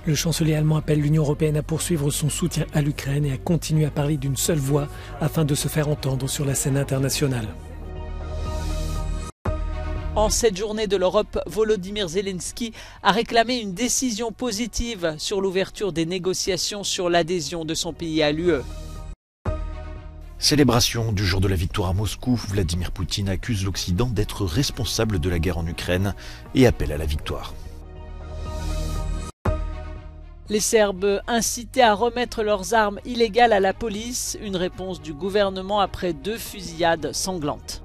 Le chancelier allemand appelle l'Union européenne à poursuivre son soutien à l'Ukraine et à continuer à parler d'une seule voix afin de se faire entendre sur la scène internationale. En cette journée de l'Europe, Volodymyr Zelensky a réclamé une décision positive sur l'ouverture des négociations sur l'adhésion de son pays à l'UE. Célébration du jour de la victoire à Moscou, Vladimir Poutine accuse l'Occident d'être responsable de la guerre en Ukraine et appelle à la victoire. Les Serbes incités à remettre leurs armes illégales à la police, une réponse du gouvernement après 2 fusillades sanglantes.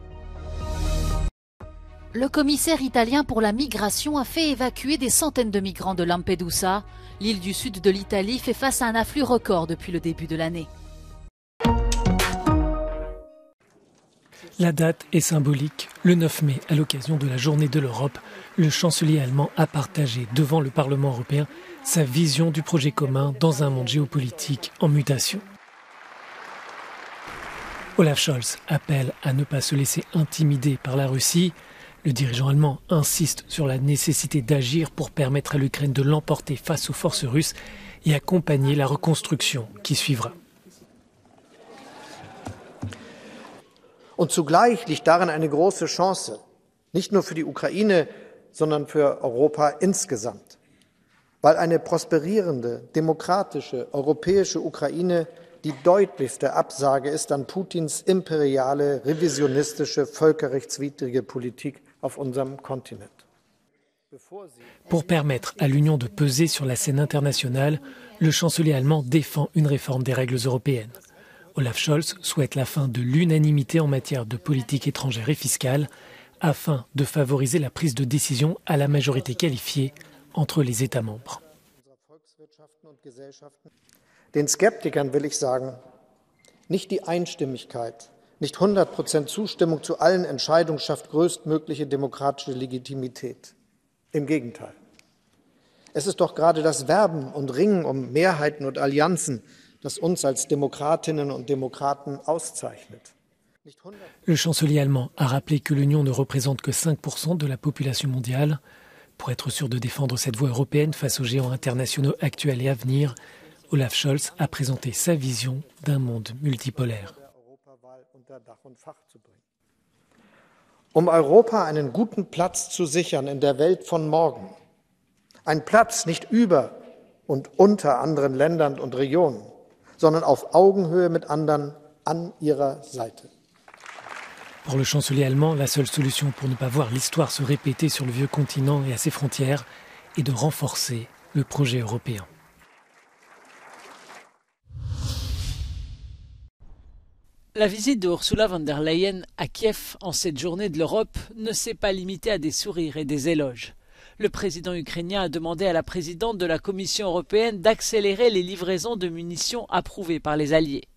Le commissaire italien pour la migration a fait évacuer des centaines de migrants de Lampedusa. L'île du sud de l'Italie fait face à un afflux record depuis le début de l'année. La date est symbolique. Le 9 mai, à l'occasion de la Journée de l'Europe, le chancelier allemand a partagé devant le Parlement européen sa vision du projet commun dans un monde géopolitique en mutation. Olaf Scholz appelle à ne pas se laisser intimider par la Russie. Le dirigeant allemand insiste sur la nécessité d'agir pour permettre à l'Ukraine de l'emporter face aux forces russes et accompagner la reconstruction qui suivra. Und zugleich liegt darin eine große Chance, nicht nur für die Ukraine, sondern für Europa insgesamt. Weil eine prosperierende, demokratische, europäische Ukraine die deutlichste Absage ist an Putins imperiale, revisionistische, völkerrechtswidrige Politik auf unserem Kontinent. Pour permettre à l'Union de peser sur la scène internationale, le chancelier allemand défend une réforme des règles européennes. Olaf Scholz souhaite la fin de l'unanimité en matière de politique étrangère et fiscale afin de favoriser la prise de décision à la majorité qualifiée entre les États membres. Den Skeptikern will ich sagen, nicht die Einstimmigkeit, nicht 100% Zustimmung zu allen Entscheidungen schafft größtmögliche demokratische Legitimität. Im Gegenteil. Es ist doch gerade das Werben und Ringen um Mehrheiten und Allianzen, das uns als Demokratinnen und Demokraten auszeichnet. Le chancelier allemand a rappelé que l'Union ne représente que 5% de la population mondiale. Pour être sûr de défendre cette voie européenne face aux géants internationaux actuels et à venir, Olaf Scholz a présenté sa vision d'un monde multipolaire. Um Europa einen guten Platz zu sichern in der Welt von morgen, ein Platz nicht über und unter anderen Ländern und Regionen, sondern auf Augenhöhe mit anderen an ihrer Seite. Pour le chancelier allemand, la seule solution pour ne pas voir l'histoire se répéter sur le vieux continent et à ses frontières est de renforcer le projet européen. La visite de Ursula von der Leyen à Kiev en cette journée de l'Europe ne s'est pas limitée à des sourires et des éloges. Le président ukrainien a demandé à la présidente de la Commission européenne d'accélérer les livraisons de munitions approuvées par les alliés.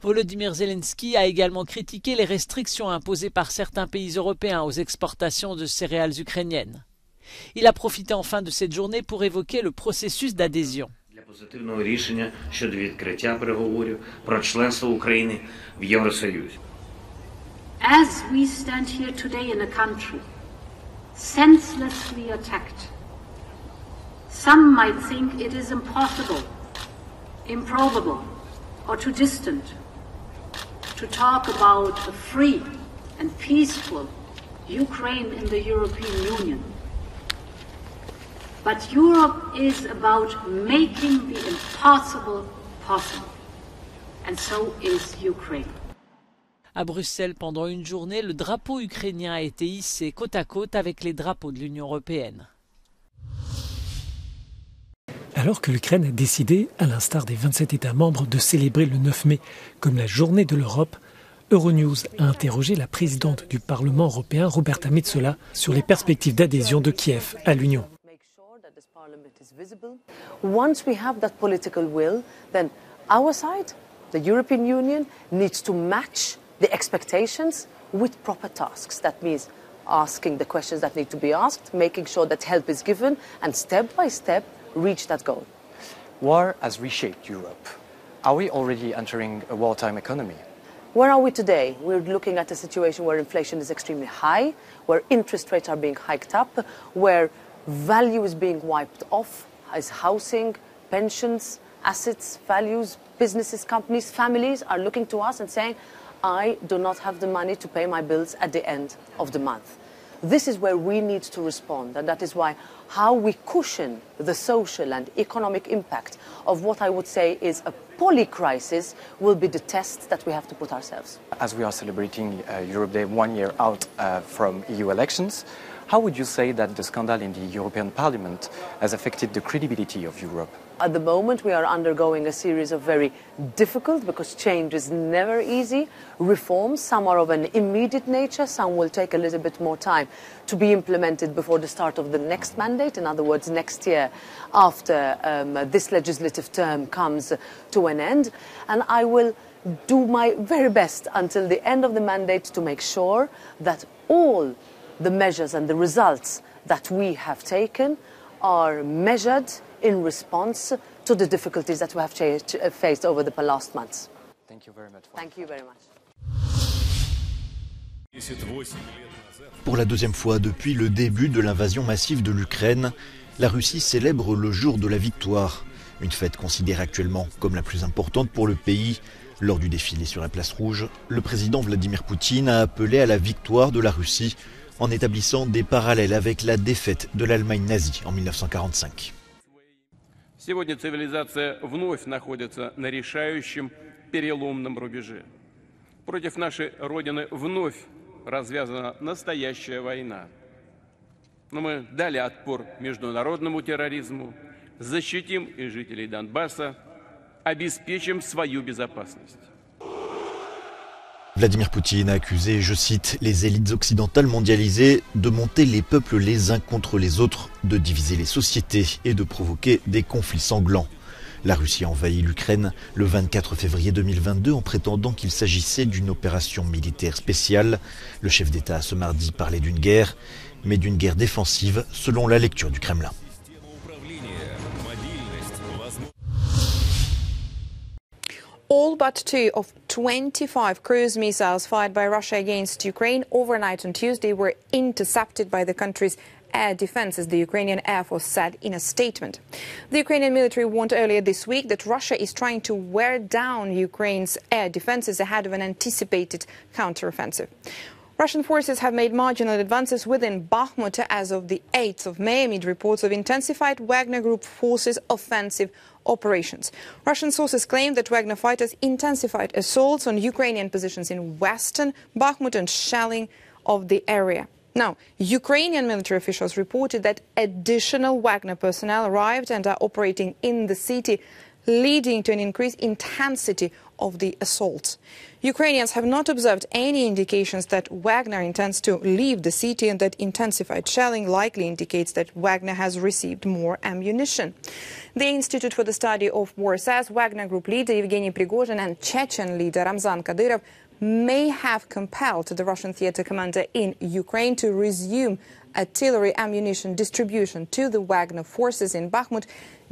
Volodymyr Zelensky a également critiqué les restrictions imposées par certains pays européens aux exportations de céréales ukrainiennes. Il a profité enfin de cette journée pour évoquer le processus d'adhésion. Позитивного рішення щодо відкриття переговорів про членство України в Євросоюзі. As we stand here today in a country senselessly attacked, some might think it is impossible, improbable, or too distant to talk about a free and peaceful Ukraine in the European Union. But Europe is about making the impossible possible. And so is Ukraine. À Bruxelles, pendant une journée, le drapeau ukrainien a été hissé côte à côte avec les drapeaux de l'Union européenne. Alors que l'Ukraine a décidé, à l'instar des 27 États membres, de célébrer le 9 mai comme la journée de l'Europe, Euronews a interrogé la présidente du Parlement européen, Roberta Metsola, sur les perspectives d'adhésion de Kiev à l'Union. Once we have that political will, then our side, the European Union, needs to match the expectations with proper tasks. That means asking the questions that need to be asked, making sure that help is given, and step by step reach that goal. War has reshaped Europe. Are we already entering a wartime economy? Where are we today? We're looking at a situation where inflation is extremely high, where interest rates are being hiked up, where value is being wiped off, is housing, pensions, assets, values, businesses, companies, families are looking to us and saying, I do not have the money to pay my bills at the end of the month. This is where we need to respond, and that is why how we cushion the social and economic impact of what I would say is a poly-crisis will be the test that we have to put ourselves. As we are celebrating Europe Day 1 year out from EU elections, how would you say that the scandal in the European Parliament has affected the credibility of Europe? At the moment, we are undergoing a series of very difficult, because change is never easy, reforms. Some are of an immediate nature, some will take a little bit more time to be implemented before the start of the next mandate. In other words, next year, after this legislative term comes to an end. And I will do my very best until the end of the mandate to make sure that all the measures and the results that we have taken are measured in response to the difficulties that we have faced over the last months. Thank you very much. Thank you very much. Pour la deuxième fois depuis le début de l'invasion massive de l'Ukraine, la Russie célèbre le jour de la victoire. Une fête considérée actuellement comme la plus importante pour le pays. Lors du défilé sur la place rouge, le président Vladimir Poutine a appelé à la victoire de la Russie en établissant des parallèles avec la défaite de l'Allemagne nazie en 1945. Сегодня цивилизация вновь находится на решающем переломном рубеже. Против нашей Родины вновь развязана настоящая война. Но мы дали отпор международному терроризму, защитим и жителей Донбасса, обеспечим свою безопасность. Vladimir Poutine a accusé, je cite, les élites occidentales mondialisées de monter les peuples les uns contre les autres, de diviser les sociétés et de provoquer des conflits sanglants. La Russie a envahi l'Ukraine le 24 février 2022 en prétendant qu'il s'agissait d'une opération militaire spéciale. Le chef d'État a ce mardi parlé d'une guerre, mais d'une guerre défensive selon la lecture du Kremlin. All but 2 of 25 cruise missiles fired by Russia against Ukraine overnight on Tuesday were intercepted by the country's air defenses, the Ukrainian Air Force said in a statement. The Ukrainian military warned earlier this week that Russia is trying to wear down Ukraine's air defenses ahead of an anticipated counteroffensive. Russian forces have made marginal advances within Bakhmut as of the 8th of May amid reports of intensified Wagner Group forces' offensive operations. Russian sources claim that Wagner fighters intensified assaults on Ukrainian positions in western Bakhmut and shelling of the area. Now, Ukrainian military officials reported that additional Wagner personnel arrived and are operating in the city, leading to an increased intensity of the assaults. Ukrainians have not observed any indications that Wagner intends to leave the city, and that intensified shelling likely indicates that Wagner has received more ammunition. The Institute for the Study of War says Wagner Group leader Yevgeny Prigozhin and Chechen leader Ramzan Kadyrov may have compelled the Russian theater commander in Ukraine to resume artillery ammunition distribution to the Wagner forces in Bakhmut,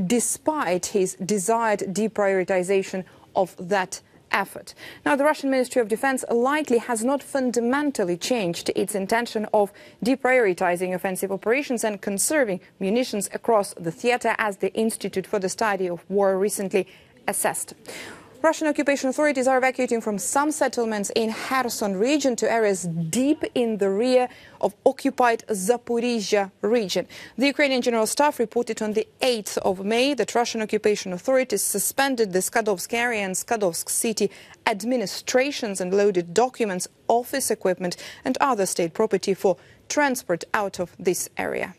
despite his desired deprioritization of that effort. Now, the Russian Ministry of Defense likely has not fundamentally changed its intention of deprioritizing offensive operations and conserving munitions across the theater, as the Institute for the Study of War recently assessed. Russian occupation authorities are evacuating from some settlements in Kherson region to areas deep in the rear of occupied Zaporizhzhia region. The Ukrainian General Staff reported on the 8th of May that Russian occupation authorities suspended the Skadovsk area and Skadovsk city administrations and loaded documents, office equipment and other state property for transport out of this area.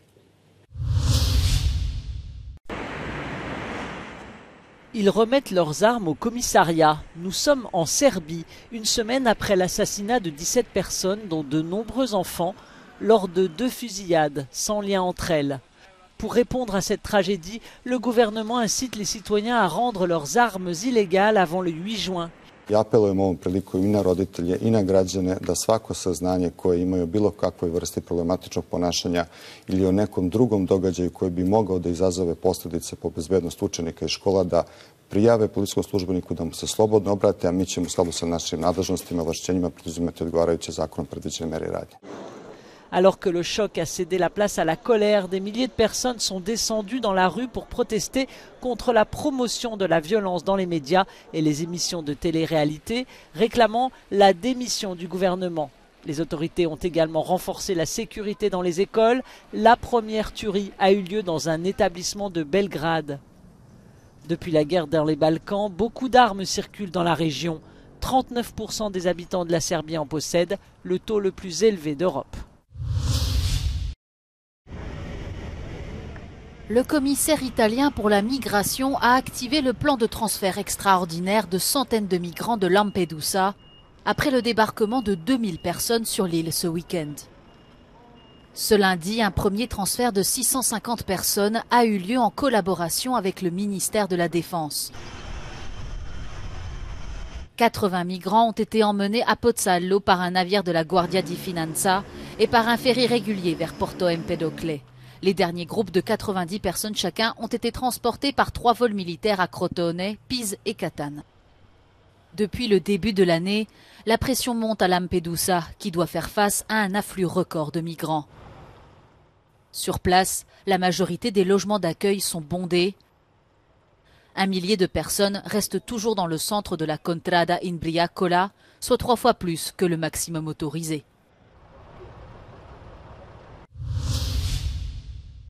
Ils remettent leurs armes au commissariat. Nous sommes en Serbie, une semaine après l'assassinat de 17 personnes, dont de nombreux enfants, lors de 2 fusillades, sans lien entre elles. Pour répondre à cette tragédie, le gouvernement incite les citoyens à rendre leurs armes illégales avant le 8 juin. Ja apelujem ovom priliku i na roditelje i na građane da svako saznanje koje imaju bilo kakvoj vrsti problematičnog ponašanja ili o nekom drugom događaju koji bi mogao da izazove posljedice po bezbednost učenika i škola, da prijave policijskom službeniku, da mu se slobodno obrate, a mi ćemo u skladu sa našim nadležnostima i ovlašćenjima preduzimati odgovarajuće zakonom predviđene mere i radnje. Alors que le choc a cédé la place à la colère, des milliers de personnes sont descendues dans la rue pour protester contre la promotion de la violence dans les médias et les émissions de télé-réalité, réclamant la démission du gouvernement. Les autorités ont également renforcé la sécurité dans les écoles. La première tuerie a eu lieu dans un établissement de Belgrade. Depuis la guerre dans les Balkans, beaucoup d'armes circulent dans la région. 39% des habitants de la Serbie en possèdent, le taux le plus élevé d'Europe. Le commissaire italien pour la migration a activé le plan de transfert extraordinaire de centaines de migrants de Lampedusa après le débarquement de 2000 personnes sur l'île ce week-end. Ce lundi, un premier transfert de 650 personnes a eu lieu en collaboration avec le ministère de la Défense. 80 migrants ont été emmenés à Pozzallo par un navire de la Guardia di Finanza et par un ferry régulier vers Porto Empedocle. Les derniers groupes de 90 personnes chacun ont été transportés par 3 vols militaires à Crotone, Pise et Catane. Depuis le début de l'année, la pression monte à Lampedusa, qui doit faire face à un afflux record de migrants. Sur place, la majorité des logements d'accueil sont bondés. 1 millier de personnes restent toujours dans le centre de la Contrada in Briacola, soit 3 fois plus que le maximum autorisé.